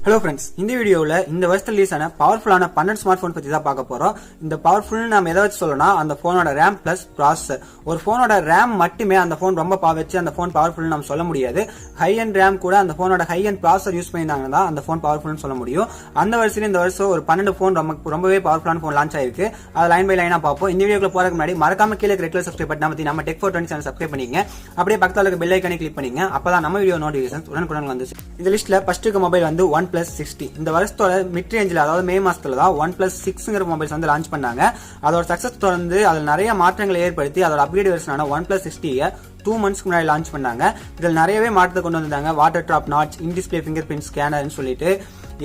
Hello friends, இந்த வீடியோல இந்த வருஷத்துல ரிலீஸ் ஆன பவர்ஃபுல்லான 12 ஸ்மார்ட் போன் பத்தி தான் பார்க்க போறோம். இந்த பவர்ஃபுல் நாம எதை வச்சு சொல்லணும்னா அந்த போனோட RAM பிளஸ் ப்ராசஸர். ஒரு போனோட RAM மட்டுமே அந்த போன் ரொம்ப வச்சு அந்த போன் பவர்ஃபுல் நம்ம சொல்ல முடியாது. ஹை எண்ட் RAM கூட அந்த போனோட ஹை எண்ட் ப்ராசஸர் யூஸ் பண்ணிருந்தாங்கன்னா அந்த போன் பவர்ஃபுல்னு சொல்ல முடியும். அந்த வருஷத்துல இந்த வருஷம் ஒரு 12 போன் ரொம்பவே பவர்ஃபுல்லான போன் லான்ச் ஆயிருக்கு. அது லைன் பை லைனா பார்ப்போம். இந்த வீடியோக்குள்ள போறதுக்கு முன்னாடி மறக்காம கீழே ரெட் கலர் சப்ஸ்கிரைப் பட்டன் நம்ம Tech 420 சேனல் சப்ஸ்கிரைப் பண்ணிக்கங்க. அப்படியே பக்கத்துல இருக்க பெல் ஐகானை கிளிக் பண்ணுங்க. அப்பதான் நம்ம வீடியோ நோட்டிபிகேஷன்ஸ் உடனுக்குடன் வந்துச்சு. இந்த லிஸ்ட்ல ஃபர்ஸ்ட் இருக்க மொபைல் வந்து OnePlus 60. இந்த வருஷத்தோட மிட் ரேஞ்சில் அதாவது மே மாசத்துல தான் OnePlus 6ங்கிற மொபைல்ஸ் வந்து லான்ச் பண்ணாங்க. அதோட சக்சஸ் தொடர்ந்து அதில் நிறைய மாற்றங்களை ஏற்படுத்தி அதோட அப்கிரேட் வெர்ஷனான OnePlus 60 2 months முன்னாடி லான்ச் பண்ணாங்க. இதில் நிறையவே மாற்றத்தை கொண்டு வந்தாங்க. Water drop notch, in display finger print ஸ்கேனர்னு சொல்லிட்டு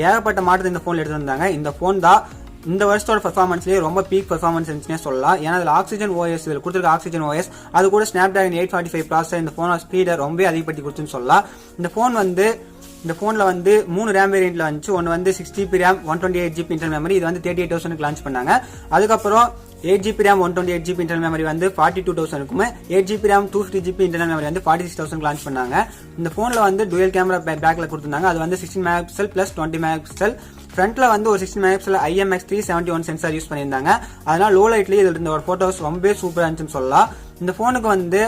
ஏகப்பட்ட மாற்றத்தை இந்த போன்ல எடுத்து வந்தாங்க. இந்த போன் தான் இந்த வருஷத்தோட பெர்ஃபார்மன்ஸ்லேயே ரொம்ப பீக் பெர்ஃபார்மன்ஸ் இருந்துச்சுன்னே சொல்லலாம். ஏன்னா அதில் ஆக்சிஜன் OS இதில் கொடுத்துருக்க ஆக்சிஜன் OS அது கூட Snapdragon 845 ப்ராசஸர் இந்த போனோட ஸ்பீடை ரொம்ப அதிகப்படுத்தி கொடுத்துன்னு சொல்லலாம். இந்த போன்ல வந்து 3 RAM வேரியன்ட்ல வந்துச்சு. ஒன்னு வந்து 6GB RAM 128GB internal memory, இது வந்து 38,000க்கு லான்ச் பண்ணாங்க. அதுக்கப்புறம் 8GB RAM 128GB internal memory வந்து 42,000க்குமே, 8GB RAM 250GB internal memory வந்து 46,000க்கு லான்ச் பண்ணாங்க. இந்த போன்ல வந்து டுவல் கேமரா பேக்ல கொடுத்திருந்தாங்க. அது வந்து 16 மெகாபிக்சல் பிளஸ் 20 மெகாபிக்சல். ஃப்ரண்ட்ல வந்து ஒரு 16 மெகாபிக்சல் IMX371 சென்சார் யூஸ் பண்ணியிருந்தாங்க. அதனால லோ லைட்லயே இதுல இருந்த ஒரு போட்டோஸ் ரொம்பவே சூப்பரா இருந்துச்சுன்னு சொல்லலாம். இந்த போனுக்கு வந்து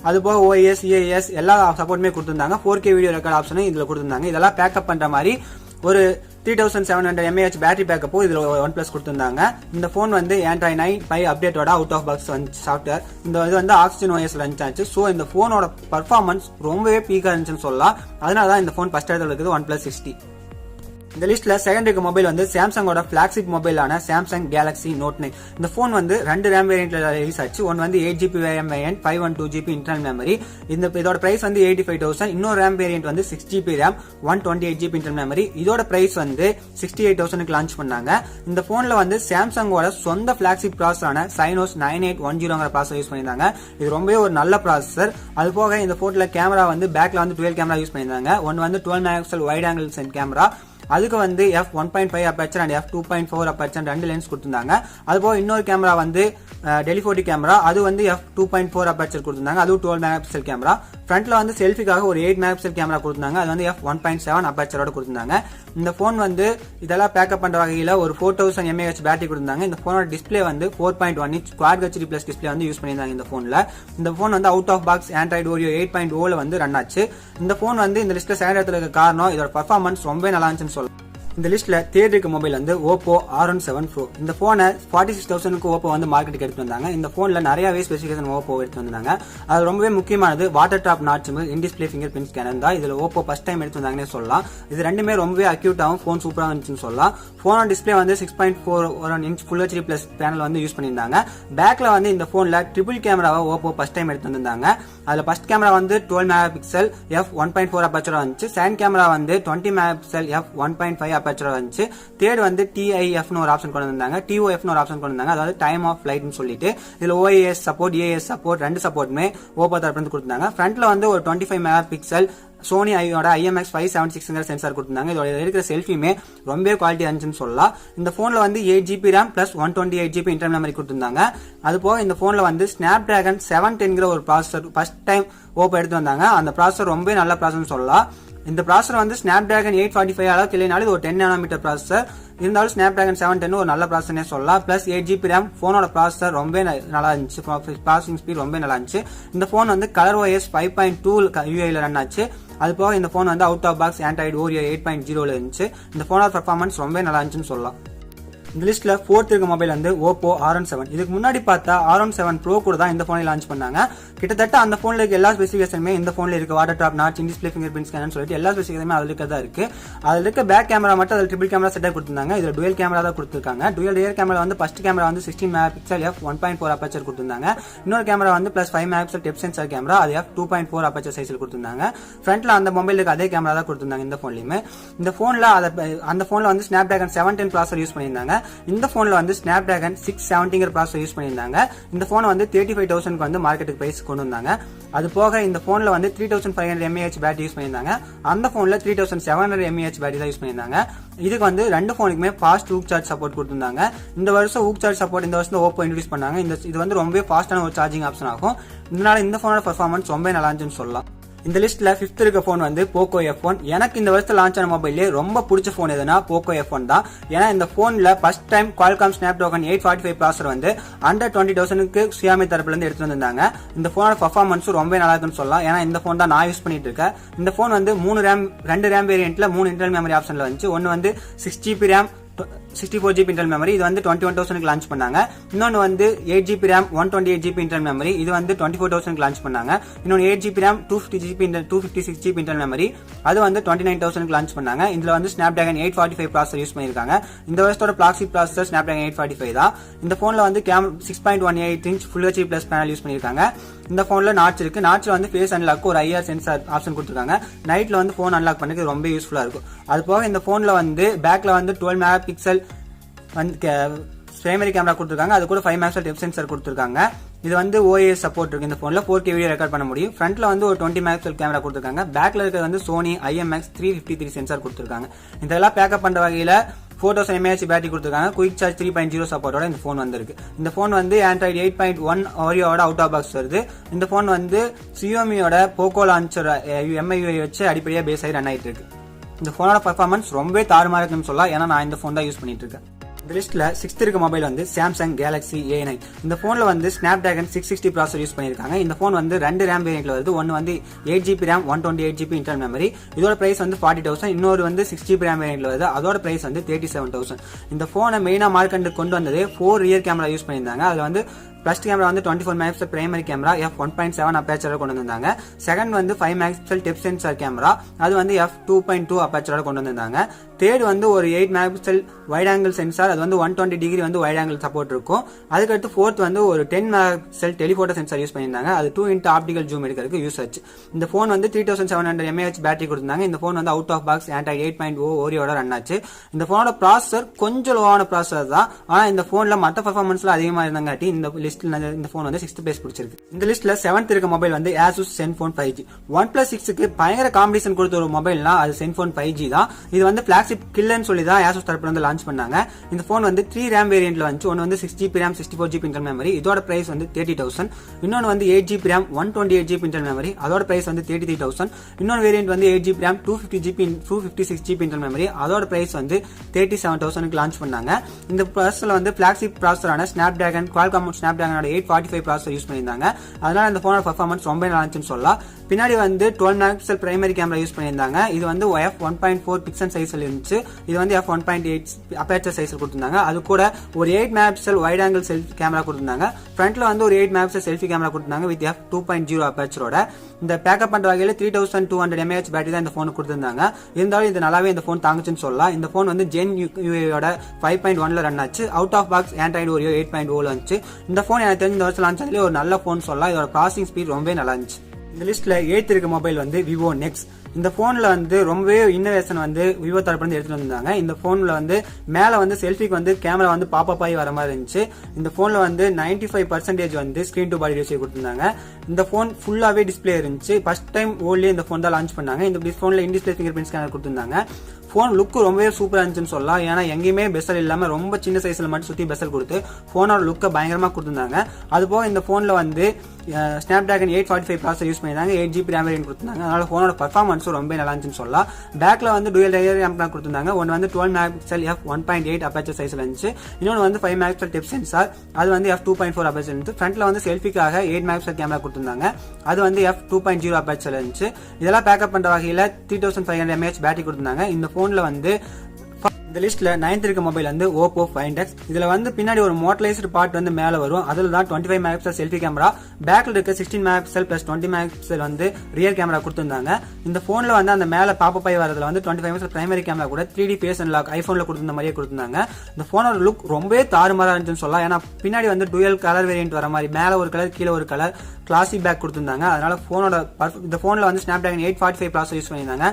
அது போக OIS, EIS எல்லா சப்போர்ட்டுமே கொடுத்திருந்தாங்க. 4K வீடியோ ரெக்கார்ட் ஆப்ஷனும் இதுல கொடுத்திருந்தாங்க. இதெல்லாம் பேக்கப் பண்ற மாதிரி ஒரு 3700 mAh பேட்டரி பேக்கப்பும் இதுல OnePlus கொடுத்திருந்தாங்க. இந்த போன் வந்து Android 9 அப்டேட்டோட அவுட் ஆஃப் பாக்ஸ் சாஃப்ட்வேர் இது வந்து ஆக்சிஜன் OS இருந்துச்சு. சோ இந்த போனோட பர்ஃபார்மன்ஸ் ரொம்பவே பீக்கா இருந்துச்சுன்னு சொல்லலாம். அதனாலதான் இந்த போன் ஃபர்ஸ்ட் இடத்துல இருக்குது OnePlus 60. இந்த லிஸ்ட்ல செகண்ட் இருக்க மொபைல் வந்து சாம்சங்கோட பிளாக்ஷிப் மொபைலான சாம்சங் கேலக்ஸி நோட் 9. இந்த போன் வந்து 2 RAM வேரியன்ட்ல ரிலீஸ் ஆச்சு. ஒன்னு வந்து 8GB RAM variant 512GB internal memory. இதோட பிரைஸ் வந்து 85,000. இன்னொரு RAM வேரியன்ட் வந்து 6GB RAM 128GB internal memory. இதோட பிரைஸ் வந்து 68,000க்கு லான்ச் பண்ணாங்க. இந்த போன்ல வந்து சாம்சங்கோட சொந்த பிளாக்ஷிப் ப்ராசஸரான Exynos 9810ங்கிற ப்ராசஸர் யூஸ் பண்ணியிருந்தாங்க. இது ரொம்பவே ஒரு நல்ல ப்ராசஸர். அது போக இந்த போன்ல கேமரா வந்து பேக்ல வந்து 12 கேமரா யூஸ் பண்ணியிருந்தாங்க. ஒன்னு வந்து 12 மெகாபிக்சல் வைட் ஆங்கிள் சென்ட் கேமரா, அதுக்கு வந்து f1.5 aperture and f2.4 aperture 2 lens கொடுத்திருந்தாங்க. அதுபோக இன்னொரு கேமரா வந்து டெலிஃபோட்டோ கேமரா, அது வந்து f2.4 அபர்ச்சர் கொடுத்திருந்தாங்க. அது 12 மெகாபிக்சல் கேமரா. ஃப்ரண்ட்ல வந்து செல்ஃபிக்காக ஒரு 8 மெகாபிக்சல் கேமரா கொடுத்திருந்தாங்க. அது வந்து f1.7 அபர்ச்சரோட கொடுத்திருந்தாங்க. இந்த போன் வந்து இதெல்லாம் பேக்கப் பண்ற வகையில ஒரு 4000 mAh பேட்டரி கொடுத்திருந்தாங்க. இந்த போனோட டிஸ்பிளே வந்து 4.1 inch Quad HD Plus display வந்து யூஸ் பண்ணியிருந்தாங்க. இந்த போன்ல இந்த போன் வந்து out of box Android Oreo 8.0ல வந்து ரன் ஆச்சு. இந்த போன் வந்து இந்த லிஸ்ட்ல செகண்ட் இடத்துல இருக்க காரணம் இதோட பர்ஃபார்மன்ஸ் ரொம்ப நல்லா இருந்துச்சுன்னு சொல்லலாம். இந்த லிஸ்ட்ல தேர்ட் இருக்க மொபைல் வந்து Oppo R17 Pro. இந்த போனை 46,000க்கு Oppo வந்து மார்க்கெட்டுக்கு எடுத்து வந்தாங்க. இந்த போன்ல நிறையவே ஸ்பெசிஃபிகேஷன் Oppo எடுத்து வந்தாங்க. அது ரொம்பவே முக்கியமானது water drop notch, in display finger print scanner தான். இதுல Oppo ஃபர்ஸ்ட் டைம் எடுத்து வந்தாங்கன்னு சொல்லலாம். இது ரெண்டுமே ரொம்பவே அக்யூட்டாவும் போன் சூப்பரா இருந்துச்சுன்னு சொல்லலாம். போனோட டிஸ்பிளே வந்து 6.4 inch Full HD Plus panel வந்து யூஸ் பண்ணியிருந்தாங்க. பேக்ல வந்து இந்த போன்ல ட்ரிபிள் கேமராவை Oppo ஃபர்ஸ்ட் டைம் எடுத்து வந்திருந்தாங்க. அதுல ஃபர்ஸ்ட் கேமரா வந்து 12 மெகாபிக்சல் f1.4 அபர்ச்சர் வந்துச்சு. செகண்ட் கேமரா வந்து 20 மெகாபிக்சல் f1.5 அபர்ச்சர் வந்துச்சு. தேர்ட் வந்து TIF னு ஒரு ஆப்ஷன் கொண்டு வந்தாங்க. TOF னு ஒரு ஆப்ஷன் கொண்டு வந்தாங்க. அதாவது டைம் ஆஃப் ஃளைட் னு சொல்லிட்டு இதுல OIS சப்போர்ட், EIS சப்போர்ட் ரெண்டு சப்போர்ட்டுமே Oppo தரப்புல இருந்து கொடுத்தாங்க. ஃப்ரண்ட்ல வந்து ஒரு 25 மெகாபிக்சல் சோனி ஐயோட IMX576ங்கிற சென்சார் கொடுத்திருந்தாங்க. இதோட இருக்கிற செல்ஃபியுமே ரொம்ப குவாலிட்டி இருந்துச்சுன்னு சொல்லலாம். இந்த போன்ல வந்து 8GB RAM plus 128GB internal memory கொடுத்திருந்தாங்க. அது போக இந்த போன்ல வந்து Snapdragon 710ங்கிற ஒரு ப்ராசஸர் ஃபர்ஸ்ட் டைம் Oppo எடுத்து வந்தாங்க. அந்த ப்ராசஸர் ரொம்ப நல்ல ப்ராசஸர்னு சொல்லலாம். இந்த ப்ராசஸர் வந்து Snapdragon 845 அளவுக்கு இல்லைனாலும் இது ஒரு 10 nanometer ப்ராசஸர். இருந்தாலும் Snapdragon 710 ஒரு நல்ல ப்ராசஸர்னே சொல்லலாம். பிளஸ் 8GB RAM போனோட ப்ராசஸர் ரொம்ப நல்லா இருந்துச்சு. ப்ராசஸிங் ஸ்பீட் ரொம்ப நல்லா இருந்துச்சு. இந்த போன் வந்து ColorOS 5.2 UI ரன் ஆச்சு. அது போக இந்த போன் வந்து out of box Android Oreo 8.0ல இருந்துச்சு. இந்த போனோட பர்ஃபார்மன்ஸ் ரொம்ப நல்லா இருந்துச்சுன்னு சொல்லலாம். இந்த லிஸ்ட்ல ஃபோர்த் இருக்க மொபைல் வந்து Oppo R17. இதுக்கு முன்னாடி பார்த்தா R17 Pro கூட தான் இந்த போனை லான்ச் பண்ணாங்க. கிட்டத்தட்ட அந்த போன்ல இருக்க எல்லா ஸ்பெசிஃபிகேஷனுமே இந்த போன்ல இருக்கு. Water drop notch, in display finger print scanner சொல்லிட்டு எல்லா ஸ்பெசிஃபிகேஷனுமே அதுல இருக்கதா இருக்கு. அதுல இருக்க பேக் கேமரா மட்டும் அதுல ட்ரிபிள் கேமரா செட்டப் கொடுத்திருந்தாங்க. இதுல டுவல் கேமரா தான் கொடுத்திருக்காங்க. டுவல் ரியர் கேமரா வந்து ஃபர்ஸ்ட் கேமரா வந்து 16 மெகாபிக்சல் f1.4 அபர்ச்சர் கொடுத்திருந்தாங்க. இன்னொரு கேமரா வந்து plus 5 megapixel Depp sensor camera, அது f2.4 அபர்ச்சர் சைஸ்ல கொடுத்திருந்தாங்க. ஃப்ரண்ட்ல அந்த மொபைலுக்கு அதே கேமரா தான் கொடுத்திருந்தாங்க இந்த போன்லயுமே. இந்த போன்ல அந்த போன்ல வந்து Snapdragon 710 ப்ராசஸர் யூஸ் பண்ணியிருந்தாங்க. இந்த போன்ல வந்து Snapdragon 670ங்கிற ப்ராசஸர் யூஸ் பண்ணியிருந்தாங்க. இந்த போனை வந்து 35,000க்கு வந்து மார்க்கெட்டுக்கு பிரைஸ் கொண்டு வந்தாங்க. அது போக இந்த போன்ல வந்து 3500 mAh பேட்டரி யூஸ் பண்ணியிருந்தாங்க. அந்த போன்ல 3700 mAh பேட்டரி தான் யூஸ் பண்ணியிருந்தாங்க. இதுக்கு வந்து ரெண்டு போனுக்குமே ஃபாஸ்ட் ஊக் சார்ஜ் சப்போர்ட் கொடுத்திருந்தாங்க. இந்த வருஷம் ஊக் சார்ஜ் சப்போர்ட் இந்த வருஷம் Oppo இன்ட்ரோடியூஸ் பண்ணாங்க. இது வந்து ரொம்ப ஃபாஸ்டான ஒரு சார்ஜிங் ஆப்ஷன் ஆகும். இதனால இந்த போனோட பெர்ஃபார்மன்ஸ் ரொம்ப நல்லா இருந்துச்சுன்னு சொல்லலாம். இந்த லிஸ்ட்ல 5th இருக்க போன் வந்து போக்கோ F1. எனக்கு இந்த வருஷத்துல லான்ச் ஆன மொபைல்லே ரொம்ப பிடிச்ச போன் எதுனா போக்கோ F1 தான். ஏன்னா இந்த போன்ல first time Qualcomm Snapdragon 845 processor வந்து அண்டர் 20,000க்கு Xiaomi தரப்புல இருந்து எடுத்து வந்திருந்தாங்க. இந்த போனோட பெர்ஃபார்மன்ஸ் ரொம்ப நல்லா இருக்குன்னு சொல்லலாம். ஏன்னா இந்த போன் தான் நான் யூஸ் பண்ணிட்டு இருக்கேன். இந்த போன் வந்து 2 ரேம் வேரியன்ட்ல 3 இன்டர்னல் மெமரி ஆப்ஷன்ல வந்துச்சு. ஒன்னு வந்து 6GB RAM 64GB internal memory, இது வந்து 21,000க்கு லான்ச் பண்ணாங்க. இன்னொன்னு வந்து 8GB RAM 128GB internal memory, இது வந்து 24,000க்கு லான்ச் பண்ணாங்க. இன்னொன்னு 8GB RAM 256GB internal memory, அது வந்து 29,000க்கு லான்ச் பண்ணாங்க. இதுல வந்து Snapdragon 845 ப்ராசஸர் யூஸ் பண்ணிருக்காங்க. இந்த வருஷத்தோட பிளாக்ஷிப் ப்ராசஸர் Snapdragon 845 தான். இந்த போன்ல வந்து 6.18 inch Full HD Plus panel use பண்ணிருக்காங்க. இந்த போன்ல நாட்ச் இருக்கு. நாட்ச்ல வந்து ஃபேஸ் அன்லாக் ஒரு IR சென்சார் ஆப்ஷன் கொடுத்திருக்காங்க. நைட்ல வந்து போன் அன்லாக் பண்ணதுக்கு ரொம்ப யூஸ்ஃபுல்லா இருக்கும். அது போக இந்த போன்ல வந்து பேக்ல வந்து 12 மெகா பிக்சல் வந்து பிரைமரி கேமரா கொடுத்திருக்காங்க. அது கூட 5 மெகா பிக்சல் டெப்த் சென்சார் கொடுத்திருக்காங்க. இது வந்து OIS சப்போர்ட் இருக்கு. இந்த போன்ல 4K வீடியோ ரெக்கார்ட் பண்ண முடியும். ஃப்ரண்ட்ல வந்து ஒரு 20 மெகா பிக்சல் கேமரா கொடுத்திருக்காங்க. பேக்ல இருக்கிறது வந்து Sony IMX 353 சென்சார் கொடுத்திருக்காங்க. இதெல்லாம் பேக்கப் பண்ற வகையில 4000 mAh பேட்டரி கொடுத்திருக்காங்க. குயிக் சார்ஜ் 3.0 சப்போர்ட்டோட இந்த போன் வந்திருக்கு. இந்த போன் வந்து Android 8.1 Oreoவோட அவுட் ஆஃப் பாக்ஸ் வருது. இந்த போன் வந்து Xiaomiயோட போக்கோ லான்ச்சர் MIUI வச்சு அடிப்படையா பேஸ் ஆகி ரன் ஆயிட்டு இருக்கு. இந்த போனோட பெர்ஃபார்மன்ஸ் ரொம்பவே தாறுமாறா இருக்குன்னு சொல்லலாம். ஏன்னா நான் இந்த போன் தான் யூஸ் பண்ணிட்டு இருக்கேன். இந்த லிஸ்ட்ல 6th இருக்க மொபைல் வந்து Samsung Galaxy A9. இந்த போன்ல வந்து Snapdragon 660 ப்ராசஸர் யூஸ் பண்ணிருக்காங்க. இந்த போன் வந்து 2 ரேம் வேரியன்ட்ல வருது. ஒன்னு வந்து 8GB RAM 128GB internal memory, இதோட பிரைஸ் வந்து 40,000. இன்னொரு வந்து 6GB RAM வேரியன்ட்ல வருது, அதோட பிரைஸ் வந்து 37,000. இந்த போனை மெயினா மார்க்கெட்டுக்கு கொண்டு வந்தது 4 ரியர் கேமரா யூஸ் பண்ணியிருந்தாங்க. அதுல வந்து ஃபர்ஸ்ட் கேமரா வந்து 24 மெகாபிக்சல் பிரைமரி கேமரா f1.7 அபேச்சரோட கொண்டு வந்தாங்க. செகண்ட் வந்து 5 மெகாபிக்சல் டெப்த் சென்சார் கேமரா, அது வந்து f2.2 அபேச்சரோட கொண்டு வந்தாங்க. தேர்ட் வந்து ஒரு 8 மெகாபிக்சல் வைட் ஆங்கிள் சென்சார், அது வந்து 120 டிகிரி வந்து வைட் ஆங்கிள் சப்போர்ட் இருக்கும். அதுக்கடுத்து ஃபோர்த் வந்து ஒரு 10 மெகாபிக்சல் டெலிபோட்டோ சென்சார் யூஸ் பண்ணியிருந்தாங்க. அது 2x ஆப்டிகல் ஜூம் எடுக்கிறதுக்கு யூஸ் ஆச்சு. இந்த போன் வந்து 3700 mAh பேட்டரி கொடுத்திருந்தாங்க. இந்த போன் வந்து அவுட் ஆஃப் பாக்ஸ் Android 8.0 Oreoவோட ரன் ஆச்சு. இந்த போனோட ப்ராசஸர் கொஞ்சம் லோவான ப்ராசஸர் தான். ஆனா இந்த போன்ல மற்ற பெர்ஃபார்மன்ஸ்ல அதிகமா இருந்தாங்காட்டி இந்த போன் வந்து 6th பிளேஸ் பிடிச்சிருக்கு. இந்த லிஸ்ட்ல 7th இருக்க மொபைல் வந்து Asus Zenfone 5G. OnePlus 6க்கு பயங்கர காம்படிஷன் கொடுத்த ஒரு மொபைல்னா அது Zenfone 5G தான். இது வந்து பிளாக்ஷிப் கில்லன்னு சொல்லி தான் Asus தரப்புல இருந்து லான்ச் பண்ணாங்க. இந்த போன் வந்து 3 ரேம் வேரியன்ட்ல வந்துச்சு. ஒன்னு வந்து 6GB RAM 64GB internal memory, இதோட பிரைஸ் வந்து 30,000. இன்னொன்னு வந்து 8GB RAM 128GB internal memory, அதோட பிரைஸ் வந்து 33,000. இன்னொரு வேரியன்ட் வந்து 8GB RAM 256GB internal memory, அதோட பிரைஸ் வந்து 37,000க்கு லான்ச் பண்ணாங்க. இந்த ப்ராசஸர்ல வந்து பிளாக்ஷிப் ப்ராசஸரான Snapdragon Qualcomm Snapdragon 845 processor use பண்ணியிருந்தாங்க. அதனால இந்த போனோட பெர்ஃபார்மன்ஸ் ரொம்ப நல்லா இருந்துச்சுன்னு சொல்லலாம். பின்னாடி வந்து 12 மெகாபிக்சல் பிரைமரி கேமரா யூஸ் பண்ணியிருந்தாங்க. இது வந்து f1.4 பிக்சல் சைஸ்ல இருந்துச்சு. இது வந்து f1.8 அபேச்சர் சைஸ்ல கொடுத்திருந்தாங்க. அது கூட ஒரு 8 megapixel wide angle selfie camera கொடுத்திருந்தாங்க. ஃப்ரண்ட்ல வந்து ஒரு 8 மெகாபிக்சல் செல்ஃபி கேமரா கொடுத்திருந்தாங்க வித் f2.0 அபேச்சரோட. இந்த பேக்கப் பண்ற வகையில 3200 mAh பேட்டரி தான் இந்த போனுக்கு கொடுத்திருந்தாங்க. இருந்தாலும் இது நல்லாவே இந்த போன் தாங்குச்சுன்னு சொல்லலாம். இந்த போன் வந்து Gen UI-யோட 5.1ல ரன் ஆச்சு. Out of box Android Oreo 8.0ல வந்துச்சு. இந்த போன் எனக்கு தெரிஞ்ச இந்த வருஷம் லான்ச் ஆனதுல ஒரு நல்ல போன் சொல்லலாம். இதோட ப்ராசஸிங் ஸ்பீட் ரொம்ப நல்லா இருந்துச்சு. இந்த லிஸ்ட்ல 8th இருக்க மொபைல் வந்து Vivo Nex. இந்த போன்ல வந்து ரொம்பவே இன்னோவேஷன் வந்து விவோ தரப்புல இருந்து எடுத்துட்டு வந்தாங்க. இந்த போன்ல வந்து மேல வந்து செல்ஃபிக்கு வந்து கேமரா வந்து பாப்பப் ஆகி வர மாதிரி இருந்துச்சு. இந்த போன்ல வந்து 95% வந்து ஸ்கிரீன் டு பாடி ரேஷியோ கொடுத்திருந்தாங்க. இந்த போன் ஃபுல்லாவே டிஸ்பிளே இருந்துச்சு. ஃபர்ஸ்ட் டைம் ஓல்ட்லயே இந்த போன் தான் லான்ச் பண்ணாங்க. இந்த போன்ல இன் டிஸ்பிளே ஃபிங்கர் பிரிண்ட் ஸ்கேனர் கொடுத்திருந்தாங்க. போன் லுக் ரொம்பவே சூப்பரா இருந்துச்சுன்னு சொல்லலாம். ஏன்னா எங்கேயுமே பெசல் இல்லாம ரொம்ப சின்ன சைஸ்ல மட்டும் சுத்தி பெசல் கொடுத்து போனோட லுக்கை பயங்கரமா கொடுத்திருந்தாங்க. அது போக இந்த போன்ல வந்து Snapdragon 845 ப்ராசஸர் யூஸ் பண்ணிருந்தாங்க. 8GB RAM வேரியன்ட் கொடுத்திருந்தாங்க. அதனால போனோட பெர்ஃபார்மன்ஸ் ரொம்ப நல்லா இருந்துச்சுன்னு சொல்லலாம். பேக்ல வந்து டூயல் ரியர் கேமரா கொடுத்திருந்தாங்க. ஒன்னு வந்து 12 மெகாபிக்சல் f1.8 அபேச்சர் சைஸ்ல இருந்துச்சு. இன்னொன்னு வந்து 5 மெகாபிக்சல் டெப்த் சென்சார், அது வந்து f2.4 அபேச்சர் இருந்துச்சு. ஃப்ரண்ட்ல வந்து செல்ஃபிக்காக 8 மெகாபிக்சல் கேமரா கொடுத்திருந்தாங்க. அது வந்து f2.0 அபேச்சர் இருந்துச்சு. இதெல்லாம் பேக்கப் பண்ற வகையில 3500 mAh பேட்டரி கொடுத்திருந்தாங்க. இந்த போன்ல வந்து இந்த லிஸ்ட்ல 9th இருக்க மொபைல் வந்து Oppo Find X. இதுல வந்து பின்னாடி ஒரு மோட்டரைஸ்டு பார்ட் வந்து மேல வரும். அதுல தான் 25 மெகாபிக்சல் செல்ஃபி கேமரா, பேக்ல இருக்க 16 மெகாபிக்சல் பிளஸ் 20 மெகாபிக்சல் வந்து ரியர் கேமரா கொடுத்திருந்தாங்க. இந்த போன்ல வந்து அந்த மேல பாப்பப் ஆகி வரதுல வந்து 25 மெகாபிக்சல் பிரைமரி கேமரா கூட 3D ஃபேஸ் அன்லாக் ஐபோன்ல கொடுத்திருந்த மாதிரியே கொடுத்திருந்தாங்க. இந்த போனோட லுக் ரொம்பவே தாறுமாறா இருந்துச்சுன்னு சொல்லலாம். ஏன்னா பின்னாடி வந்து டுயல் கலர் வேரியன்ட் வர மாதிரி மேல ஒரு கலர் கீழே ஒரு கலர் கிளாசி பேக் கொடுத்திருந்தாங்க. அதனால இந்த போன்ல வந்து Snapdragon 845 ப்ராசஸர் யூஸ் பண்ணியிருந்தாங்க.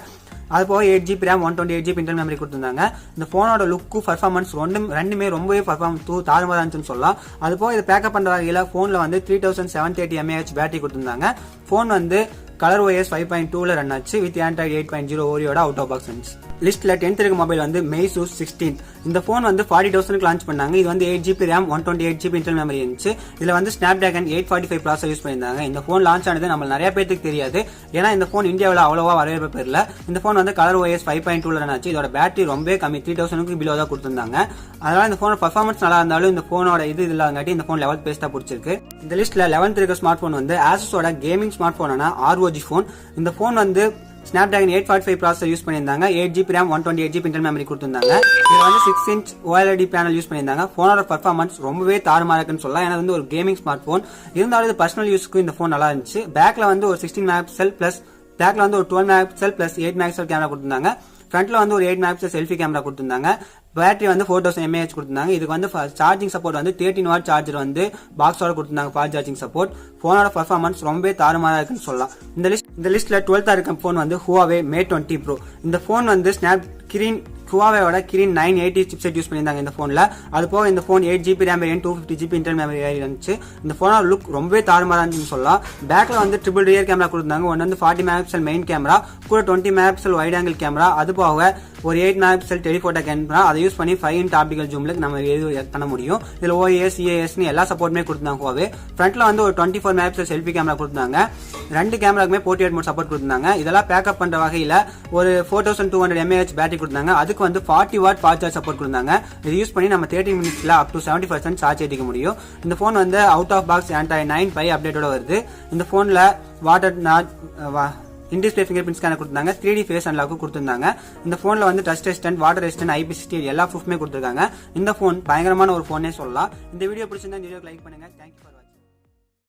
அது போக 8GB RAM 128GB internal memory கொடுத்திருந்தாங்க. இந்த போனோட லுக்கு பர்ஃபார்மன்ஸ் ரெண்டுமே ரொம்பவே தாறுமாறா இருந்துச்சுன்னு சொல்லலாம். அது போக இதை பேக்கப் பண்ற வகையில போன்ல வந்து 3730 mAh பேட்டரி கொடுத்திருந்தாங்க. போன் வந்து கலர் OS 5.2ல ரன் ஆச்சு வித் Android 8.0 ஓரியோட அவுட் ஆஃப் பாக்ஸ் இருந்துச்சு. லிஸ்ட்ல 10th இருக்க மொபைல் வந்து Meizu 16. இந்த போன் வந்து 40,000க்கு லான்ச் பண்ணாங்க. இது வந்து 8GB RAM 128GB internal memory இருந்துச்சு. இதுல வந்து Snapdragon 845 ப்ராசஸர் யூஸ் பண்ணியிருந்தாங்க. இந்த போன் லான்ச் ஆனது நம்ம நிறைய பேருக்கு தெரியாது, ஏன்னா இந்த போன் இந்தியாவில் அவ்வளவா வரவேற்பு பெறல. இந்த போன் வந்து கலர் OS 5.2ல ரன் ஆச்சு. இதோட பேட்டரி ரொம்ப கம்மி, 3000க்கு பிலோ தான் கொடுத்திருந்தாங்க. அதனால இந்த போன் பர்ஃபார்மன்ஸ் நல்லா இருந்தாலும் இந்த போனோட இது இல்லாதங்காட்டி இந்த போன் லெவல் பேஸ்டா பிடிச்சிருக்கு. இந்த லிஸ்ட்ல 11th இருக்க ஸ்மார்ட் போன் வந்து Asusோட கேமிங் ஸ்மார்ட் போனான ROG போன். இந்த போன் வந்து Snapdragon 845 ப்ராசஸர் யூஸ் பண்ணியிருந்தாங்க. 8GB RAM 128GB internal memory கொடுத்திருந்தாங்க. இது வந்து 6 inch OLED பேனல் யூஸ் பண்ணியிருந்தாங்க. போனோட பர்ஃபார்மன்ஸ் ரொம்பவே தாறுமாறா இருக்குன்னு சொல்லலாம். ஏன்னா வந்து ஒரு கேமிங் ஸ்மார்ட் போன் இருந்தாலும் இது பர்சனல் யூஸ்க்கு இந்த போன் நல்லா இருந்துச்சு. பேக்ல வந்து ஒரு 16 மெகாபிக்சல் பிளஸ் பேக்ல வந்து ஒரு 12 மெகாபிக்சல் பிளஸ் 8 மெகாபிக்சல் கேமரா கொடுத்திருந்தாங்க. ஃப்ரண்ட்ல வந்து ஒரு 8 மெகாபிக்சல் செல்ஃபி கேமரா கொடுத்திருந்தாங்க. பேட்டரி வந்து 4000 mAh கொடுத்திருந்தாங்க. இதுக்கு வந்து சார்ஜிங் சப்போர்ட் வந்து 13 வாட் சார்ஜர் வந்து பாக்ஸோட கொடுத்திருந்தாங்க. Fast charging support. போனோட பர்ஃபார்மன்ஸ் ரொம்பவே தாறுமாறா இருக்குன்னு சொல்லலாம். இந்த லிஸ்ட்ல 12th இருக்க போன் வந்து Huawei Mate 20 Pro. இந்த போன் வந்து Huaweiயோட Kirin 980 சிப்செட் யூஸ் பண்ணியிருந்தாங்க இந்த போன்ல. அது போக இந்த phone 8GB RAM variant 250GB internal memory இருந்துச்சு. இந்த போனோட லுக் ரொம்பவே தாறுமாறா இருந்துச்சுன்னு சொல்லலாம். பேக்ல வந்து ட்ரிபிள் ரியர் கேமரா கொடுத்தாங்க. ஒன்னு வந்து 40 மெகாபிக்சல் மெயின் கேமரா கூட 20 மெகாபிக்சல் வைட் ஆங்கிள் கேமரா, அது போக ஒரு 8 மெகாபிக்சல் டெலிஃபோட்டோ கேமரா. அதை யூஸ் பண்ணி 5x ஆப்டிகல் ஜூம்ல நம்ம பண்ண முடியும். இதுல OIS EAS எல்லா சப்போர்ட்டுமே கொடுத்தாங்க Huawei. ஃப்ரண்ட்ல வந்து ஒரு 24 மெகாபிக்சல் செல்ஃபி கேமரா கொடுத்தாங்க. ரெண்டு கேமராக்குமே போர்ட்ரேட் மோட் சப்போர்ட் கொடுத்தாங்க. இதெல்லாம் பேக்கப் பண்ற வகையில ஒரு 4200 mAh பேட்டரி கொடுத்தாங்க. அதுக்கு வந்து 40 வாட் ஃபாஸ்ட் சார்ஜ் சப்போர்ட் கொடுத்தாங்க. இது யூஸ் பண்ணி நம்ம 30 மினிட்ஸ்ல அப் டு 70% சார்ஜ் ஏற்றிக்க முடியும். இந்த போன் வந்து out of box Android 9 Pie அப்டேட்டோட வருது. இந்த போன்ல water in display finger print scanner கொடுத்தாங்க. 3D ஃபேஸ் அன்லாக் கொடுத்திருந்தாங்க. இந்த போன்ல வந்து dust resistant, water resistant, IP60 எல்லா ப்ரூஃப்மே கொடுத்திருக்காங்க. இந்த போன் பயங்கரமான ஒரு போனே சொல்லலாம். இந்த வீடியோ பிடிச்சிருந்தா இந்த வீடியோக்கு லைக் பண்ணுங்க. Thank you for